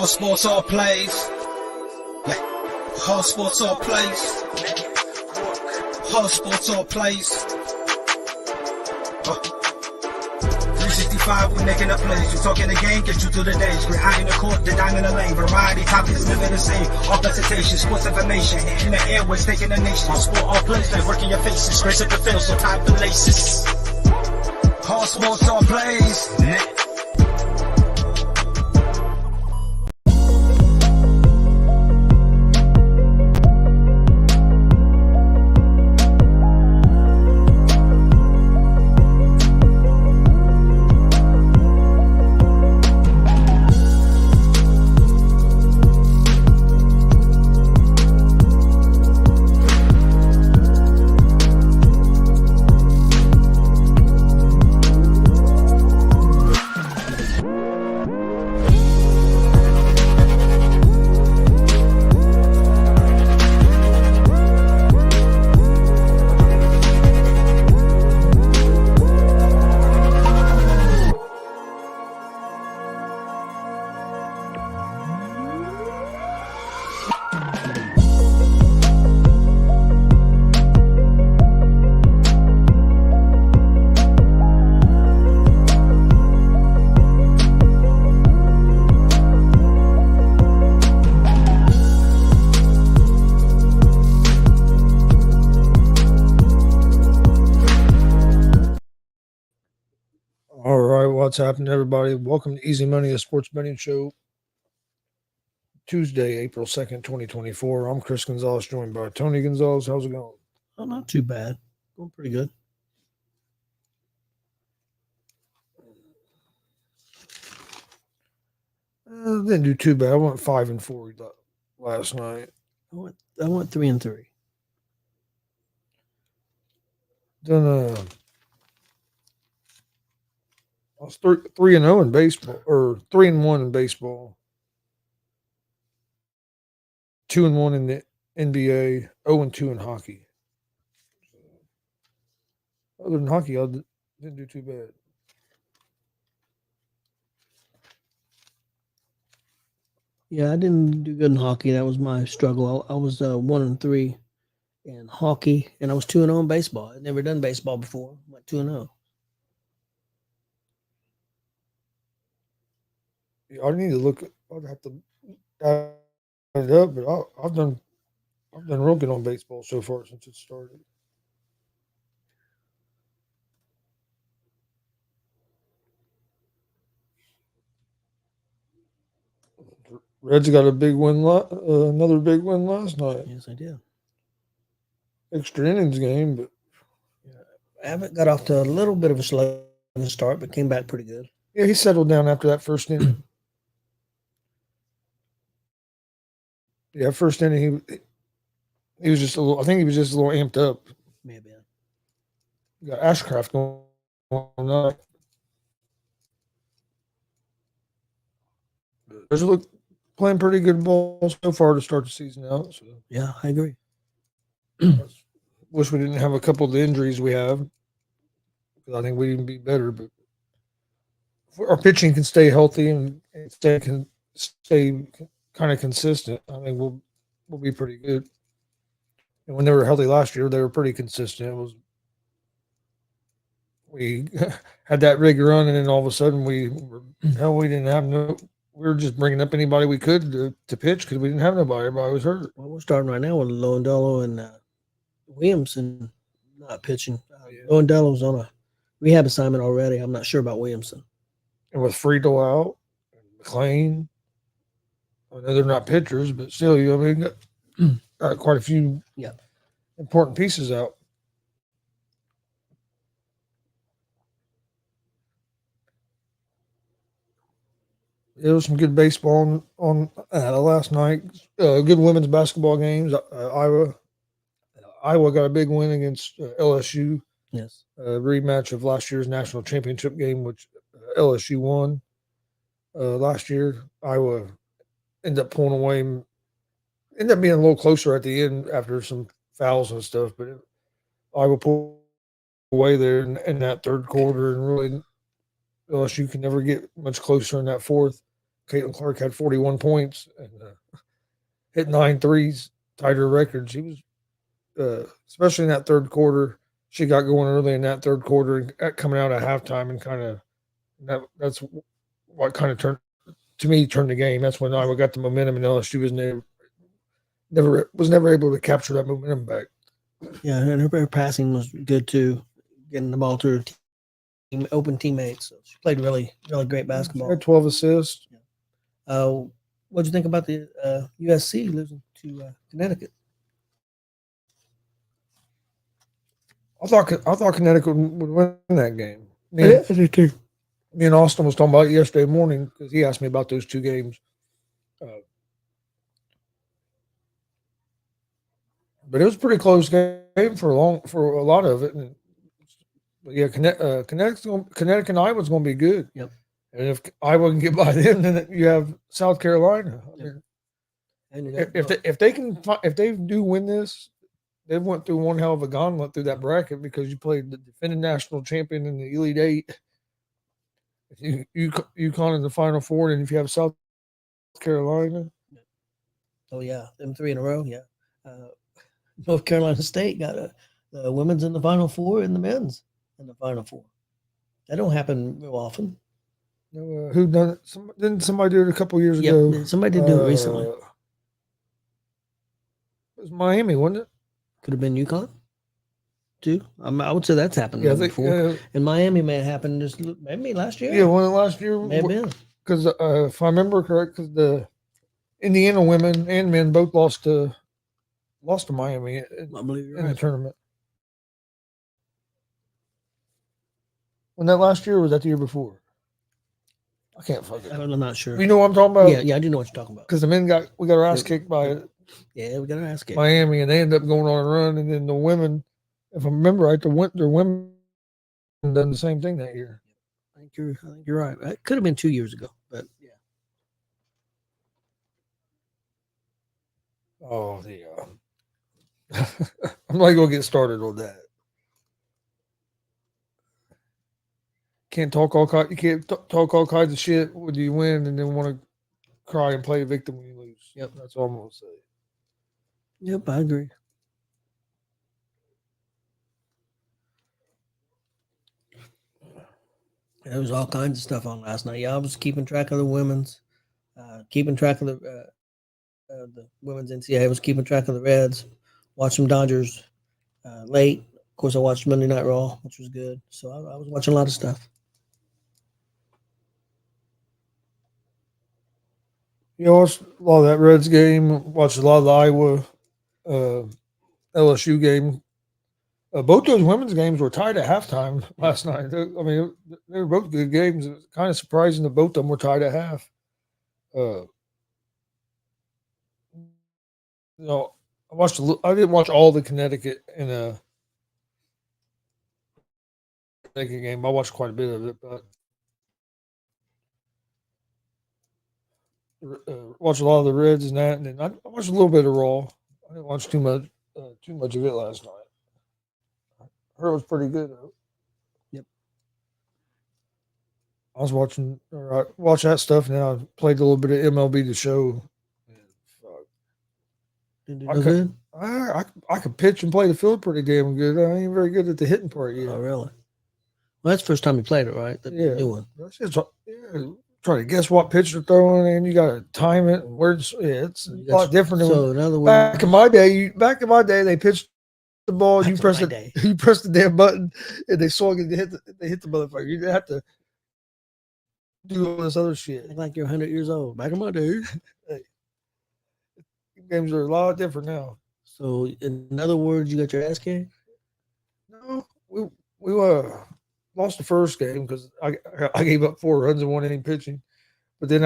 sports all plays. Yeah. All sports all plays. All sports all plays. 365, we making up plays. You talking the game, get you through the days. We're high in the court, the dime in the lane. Variety topics, living the same. All presentation, sports information. Hitting the airways, taking the nation. All sport, all plays, they working your faces. Grace at the field, so tie the laces. All sports, all plays. All right, what's happening, everybody? Welcome to Easy Money, a sports betting show. Tuesday, April 2nd, 2024. I'm Chris Gonzalez, joined by Tony Gonzalez. How's it going? Oh, not too bad. Going pretty good. Didn't do too bad. I went 5-4 last night. I went 3-3. Then I was 3-0 in baseball, or 3-1 in baseball. 2-1 in the NBA. 0-2 in hockey. Other than hockey, I didn't do too bad. Yeah, I didn't do good in hockey. That was my struggle. I was 1-3 in hockey, and I was 2-0 in baseball. I'd never done baseball before. I went 2-0. I need to look. I'd have to add it up, but I've done real good on baseball so far since it started. Reds got a big win, another big win last night. Yes, I did. Extra innings game, but Abbott got off to a little bit of a slow start, but came back pretty good. yeah, he settled down after that first inning. Yeah, first inning he was just a little. I think he was just a little amped up. Maybe. You got Ashcraft going on. There's playing pretty good ball so far to start the season out. So Yeah, I agree. wish we didn't have a couple of the injuries we have, because I think we'd even be better. But if our pitching can stay healthy and stay kind of consistent, I think we'll be pretty good. And when they were healthy last year, they were pretty consistent. We had that rig run, and then all of a sudden we didn't have we were just bringing up anybody we could to pitch because we didn't have nobody. Everybody was hurt. Well, we're starting right now with Lowendolo and Williamson not pitching. Yeah. Lowendolo's on a rehab assignment already. I'm not sure about Williamson. And with Friedel out, McLean, I know they're not pitchers, but still, got quite a few important pieces out. There was some good baseball on last night. Good women's basketball games. Iowa got a big win against LSU. Yes. Rematch of last year's national championship game, which LSU won last year. Iowa ended up pulling away. Ended up being a little closer at the end after some fouls and stuff, but Iowa pulled away there in that third quarter, and really LSU can never get much closer in that fourth. Caitlin Clark had 41 points and hit 9 threes, tied her record. She was, especially in that third quarter, she got going early in that third quarter and coming out at halftime and kind of that's what kind of turned the game. That's when Iowa got the momentum and LSU was never able to capture that momentum back. Yeah, and her passing was good too, getting the ball to her open teammates. So she played really, really great basketball. She had 12 assists. Yeah. What'd you think about the USC losing to Connecticut? I thought Connecticut would win that game. I did too. Me and Austin was talking about it yesterday morning because he asked me about those two games. But it was a pretty close game for a lot of it. And, yeah, Connecticut and Iowa's going to be good. Yep. And if Iowa can get by them, then you have South Carolina. Yep. I mean, if they do win this, they went through one hell of a gauntlet through that bracket because you played the defending national champion in the Elite Eight. UConn in the Final Four, and if you have South Carolina. Oh yeah, them 3 in a row. Yeah, North Carolina State got the women's in the Final Four and the men's in the Final Four. That don't happen real often. Who done it? Didn't somebody do it a couple years ago? Somebody did do it recently. It was Miami, wasn't it? Could have been UConn too. I would say that's happened before. Yeah. And Miami may have happened maybe last year. Yeah, one last year. May have been. Because if I remember correct, because the Indiana women and men both lost to Miami I believe you're in right. the tournament. When that last year or was that the year before? I can't fucking. I'm not sure. You know what I'm talking about? Yeah, I do know what you're talking about. Because the men we got our ass kicked by Yeah, we got our ass kicked. Miami, and they ended up going on a run, and then the women, if I remember right, their women done the same thing that year. I think you're right. It could have been 2 years ago, but yeah. Oh, I'm not gonna get started on that. You can't talk all kinds of shit when you win, and then want to cry and play a victim when you lose. Yep, that's all I'm gonna say. Yep, I agree. There was all kinds of stuff on last night. Yeah, I was keeping track of the women's, keeping track of the women's NCAA. I was keeping track of the Reds. Watched some Dodgers late. Of course, I watched Monday Night Raw, which was good. So I was watching a lot of stuff. You watched a lot of that Reds game. Watched a lot of the Iowa LSU game. Both those women's games were tied at halftime last night. I mean, they were both good games. It was kind of surprising that both of them were tied at half. I didn't watch all the Connecticut Connecticut game. I watched quite a bit of it, but watched a lot of the Reds and that, and then I watched a little bit of Raw. I didn't watch too much of it last night. I heard it was pretty good though. Yep. I watched that stuff, and then I played a little bit of MLB The Show. I could pitch and play the field pretty damn good. I ain't very good at the hitting part yet. Oh, really? Well, that's the first time you played it, right? The new one. Trying to guess what pitch they're throwing, and you got to time it. It's a lot different. So, in other words, back in my day, they pitched the ball. You press the damn button, and they swung and they hit the motherfucker. You didn't have to do all this other shit. Like you're 100 years old. Back in my day. Hey, games are a lot different now. So, in other words, you got your ass kicked? No, we lost the first game because I gave up 4 runs in 1 inning pitching. But then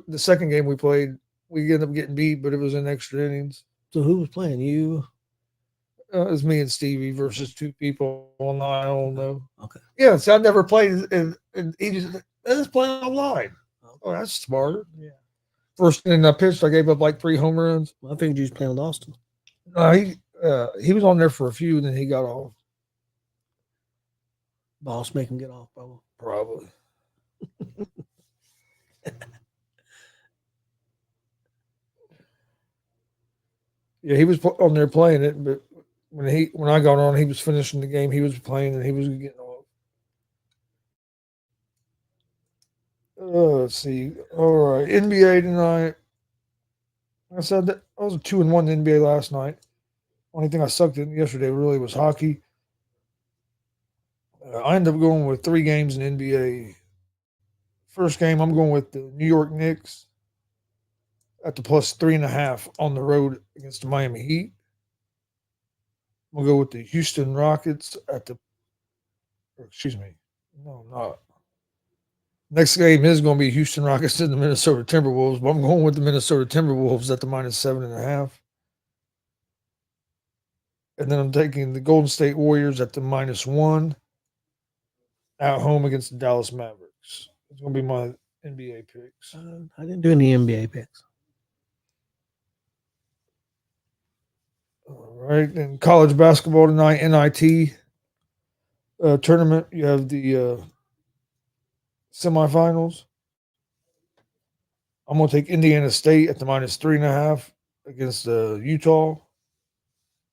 the second game we played, we ended up getting beat, but it was in extra innings. So who was playing? You? It was me and Stevie versus 2 people online. I don't know. Okay. Yeah, so I never played, and he just playing online. Oh, that's smart. Yeah. First inning I pitched, I gave up like 3 home runs. Well, I figured you was playing with Austin. He was on there for a few, and then he got off. Boss make him get off, probably. Yeah, he was on there playing it, but when I got on, he was finishing the game. He was playing and he was getting off. Let's see. All right, NBA tonight. Like I said that I was a 2-1 in the NBA last night. Only thing I sucked in yesterday really was hockey. I ended up going with 3 games in NBA. First game, I'm going with the New York Knicks at the plus 3.5 on the road against the Miami Heat. We'll go with the Houston Rockets at the. Excuse me. No, I'm not. Next game is going to be Houston Rockets and the Minnesota Timberwolves, but I'm going with the Minnesota Timberwolves at the minus 7.5. And then I'm taking the Golden State Warriors at the -1 at home against the Dallas Mavericks. It's going to be my NBA picks. I didn't do any NBA picks. All right. And college basketball tonight, NIT tournament. You have the semifinals. I'm going to take Indiana State at the -3.5 against Utah.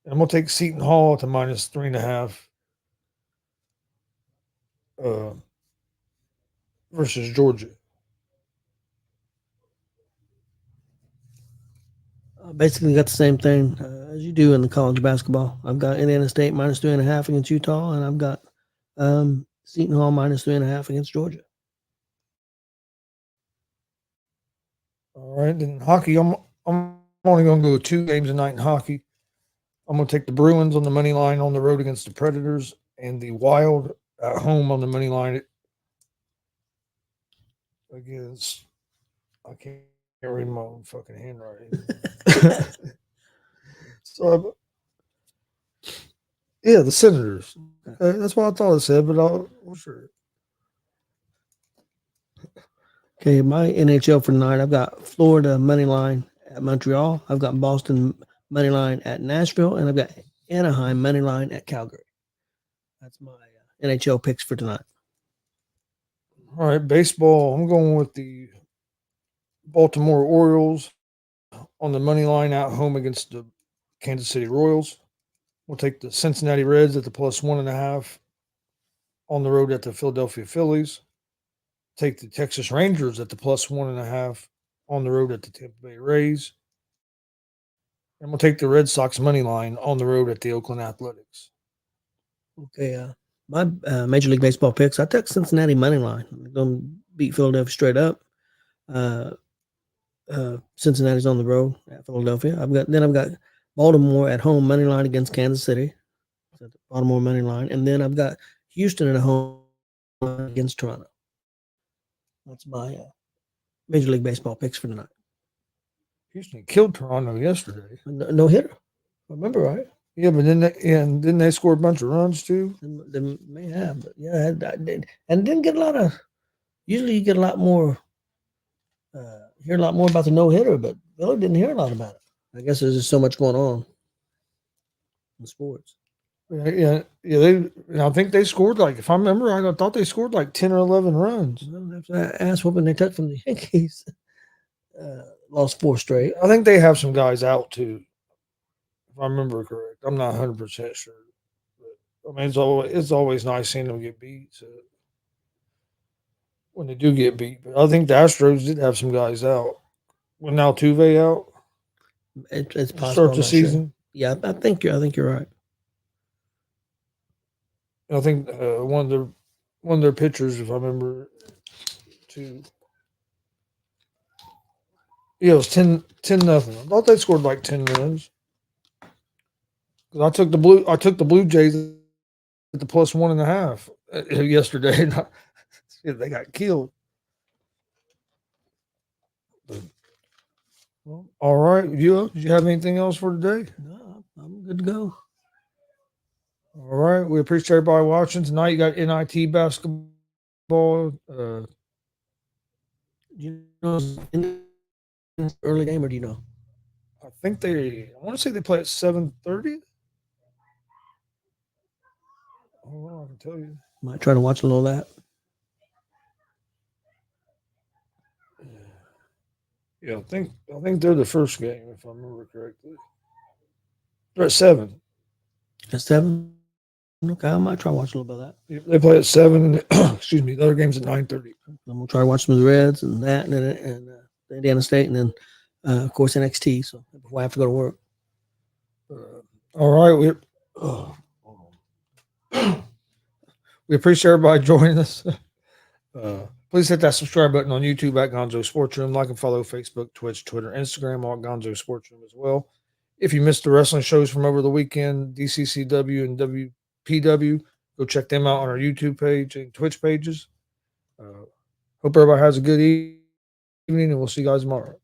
And I'm going to take Seton Hall at the -3.5 versus Georgia. I basically got the same thing as you do in the college basketball. I've got Indiana State -3.5 against Utah, and I've got Seton Hall -3.5 against Georgia. All right. Then hockey, I'm only going to go with 2 games tonight in hockey. I'm going to take the Bruins on the money line on the road against the Predators and the Wild at home on the money line against. I can't read my own fucking handwriting. So, yeah, the Senators. That's what I thought it said, but I'm sure. Okay, my NHL for tonight, I've got Florida money line at Montreal. I've got Boston money line at Nashville, and I've got Anaheim money line at Calgary. That's my NHL picks for tonight. All right, baseball. I'm going with the Baltimore Orioles on the money line at home against the Kansas City Royals. We'll take the Cincinnati Reds at the +1.5 on the road at the Philadelphia Phillies. Take the Texas Rangers at the +1.5 on the road at the Tampa Bay Rays. And we'll take the Red Sox money line on the road at the Oakland Athletics. Okay, my Major League Baseball picks, I took Cincinnati money line. I'm going to beat Philadelphia straight up. Cincinnati's on the road at Philadelphia. I've got Baltimore at home money line against Kansas City. Baltimore money line, and then I've got Houston at home against Toronto. That's my Major League Baseball picks for tonight. Houston killed Toronto yesterday. No hitter. Remember right? Yeah, but then they scored a bunch of runs too. They may have, but yeah, I did, and didn't get a lot of. Usually, you get a lot more. Hear a lot more about the no hitter, but Billy didn't hear a lot about it. I guess there's just so much going on in sports. Yeah. I think they scored if I remember right, I thought they scored 10 or 11 runs. Well, after that ass whooping they took from the Yankees, lost 4 straight. I think they have some guys out too, if I remember correct. I'm not 100% sure. But, I mean, it's always nice seeing them get beat. So when they do get beat, but I think the Astros did have some guys out. When Altuve out, It's possible. start the season. Sure. Yeah, I think you're right. I think one of their pitchers, if I remember, too. Yeah, it was 10-0. I thought they scored 10 runs. Because I took the Blue Jays at the +1.5 yesterday. And they got killed. But, well, all right, did you have anything else for today? No, I'm good to go. All right, we appreciate everybody watching tonight. You got NIT basketball. You know, early game, or do you know? I want to say they play at 7:30. Hold on, I can tell you. Might try to watch a little of that. Yeah, I think they're the first game, if I remember correctly. They're at 7. At 7. Okay, I might try to watch a little bit of that. They play at 7. And excuse me. The other game's at 9:30. I'm gonna try to watch some of the Reds and that, and Indiana State, and then of course NXT. So before I have to go to work. All right, we appreciate everybody joining us. Please hit that subscribe button on YouTube at Gonzo Sports Room. Like and follow Facebook, Twitch, Twitter, Instagram, all at Gonzo Sports Room as well. If you missed the wrestling shows from over the weekend, DCCW and WPW, go check them out on our YouTube page and Twitch pages. Hope everybody has a good evening, and we'll see you guys tomorrow.